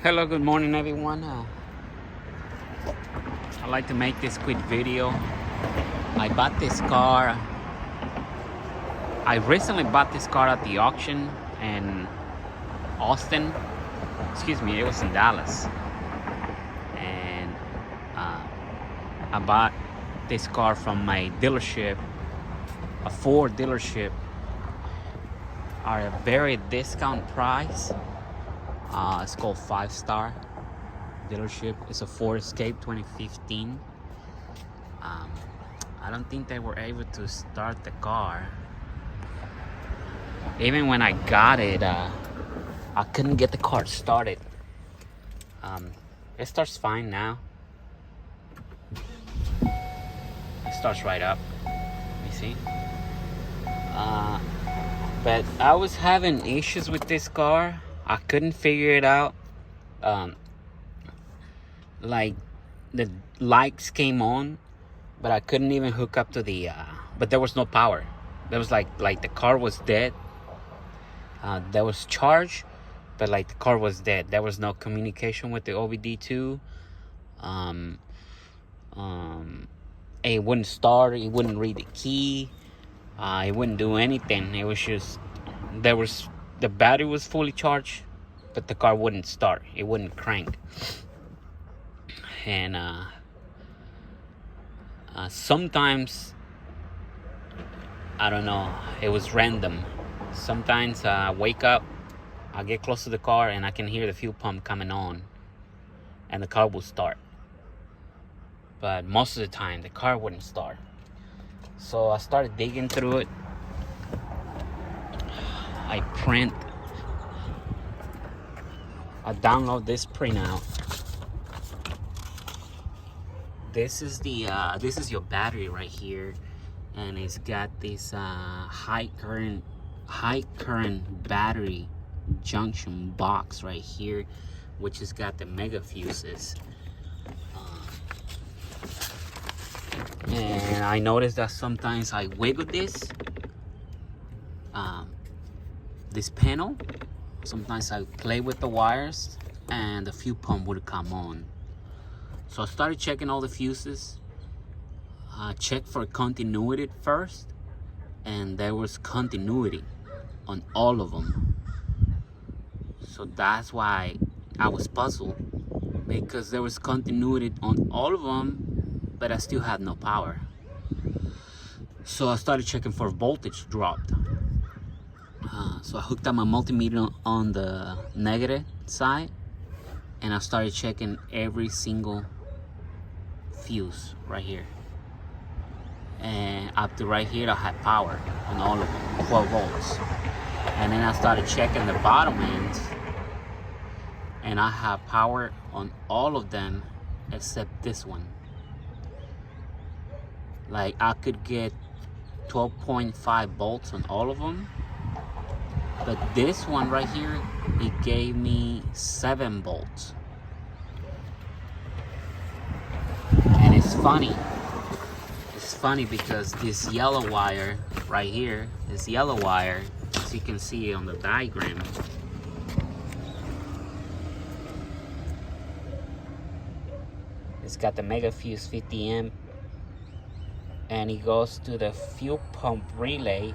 Hello, good morning, everyone. I'd like to make this quick video. I bought this car. I recently bought this car at the auction in Austin. Excuse me, it was in Dallas. And I bought this car from my dealership, a Ford dealership, at a very discount price. It's called 5 Star dealership. It's a Ford Escape 2015. I don't think they were able to start the car. Even when I got it, I couldn't get the car started. It starts fine now. It starts right up. You see? But I was having issues with this car. I couldn't figure it out. Like the lights came on, but I couldn't even hook up to the. But there was no power. There was like the car was dead. There was charge, but like the car was dead. There was no communication with the OBD2. It wouldn't start. It wouldn't read the key. It wouldn't do anything. It was just the battery was fully charged, but the car wouldn't start. It wouldn't crank. And sometimes, I don't know, it was random. Sometimes I wake up, I get close to the car, and I can hear the fuel pump coming on, and the car will start. But most of the time, the car wouldn't start. So I started digging through it. I download this printout. This is your battery right here, and it's got this high current battery junction box right here, which has got the mega fuses. And I noticed that sometimes I wiggle this panel. Sometimes I play with the wires and the fuel pump would come on. So I started checking all the fuses. Checked for continuity first, and there was continuity on all of them. So that's why I was puzzled, because there was continuity on all of them, but I still had no power. So I started checking for voltage dropped. So I hooked up my multimeter on the negative side, and I started checking every single fuse right here. And up to right here, I had power on all of them, 12 volts. And then I started checking the bottom ends, and I have power on all of them except this one. Like I could get 12.5 volts on all of them, but this one right here, it gave me 7 volts. And it's funny because this yellow wire right here, as you can see on the diagram, it's got the mega fuse 50 amp, and it goes to the fuel pump relay,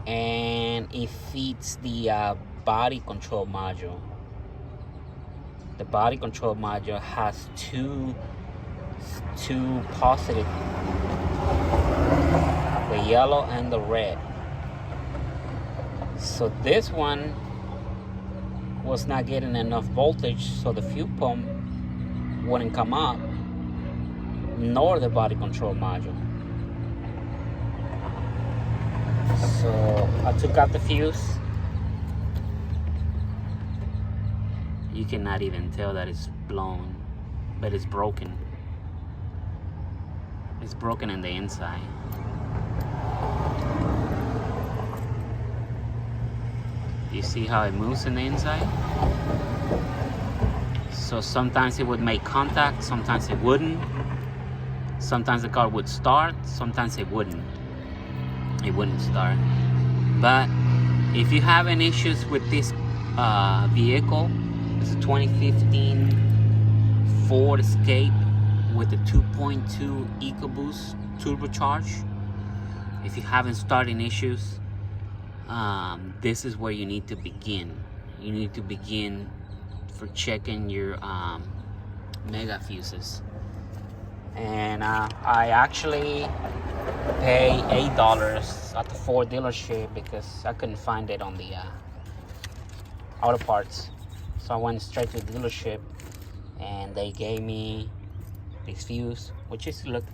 and it feeds the body control module. The body control module has two positive, the yellow and the red. So this one was not getting enough voltage, so the fuel pump wouldn't come up, nor the body control module. So I took out the fuse. You cannot even tell that it's blown, but it's broken. It's broken in the inside. You see how it moves in the inside? So sometimes it would make contact, sometimes it wouldn't. Sometimes the car would start, sometimes it wouldn't. It wouldn't start. But If you have any issues with this vehicle, it's a 2015 Ford Escape with the 2.2 EcoBoost turbocharged. If you haven't started issues, this is where you need to begin. You need to begin for checking your mega fuses. And I actually pay $8 at the Ford dealership because I couldn't find it on the auto parts. So I went straight to the dealership and they gave me this fuse, which is it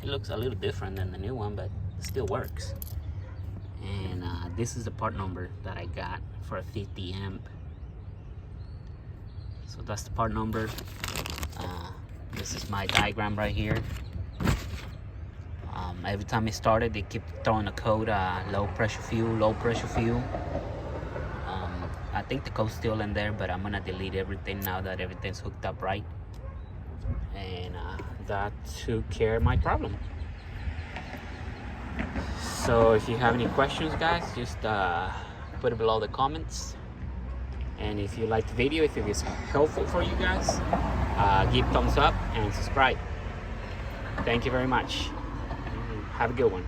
looks a little different than the new one, but it still works. And this is the part number that I got for a 50 amp. So that's the part number. This is my diagram right here. Every time it started, they keep throwing a code, low pressure fuel, low pressure fuel. I think the code's still in there, but I'm gonna delete everything now that everything's hooked up right. And that took care of my problem. So if you have any questions, guys, just put it below the comments. And if you like the video, if it is helpful for you guys, give thumbs up and subscribe. Thank you very much. Have a good one.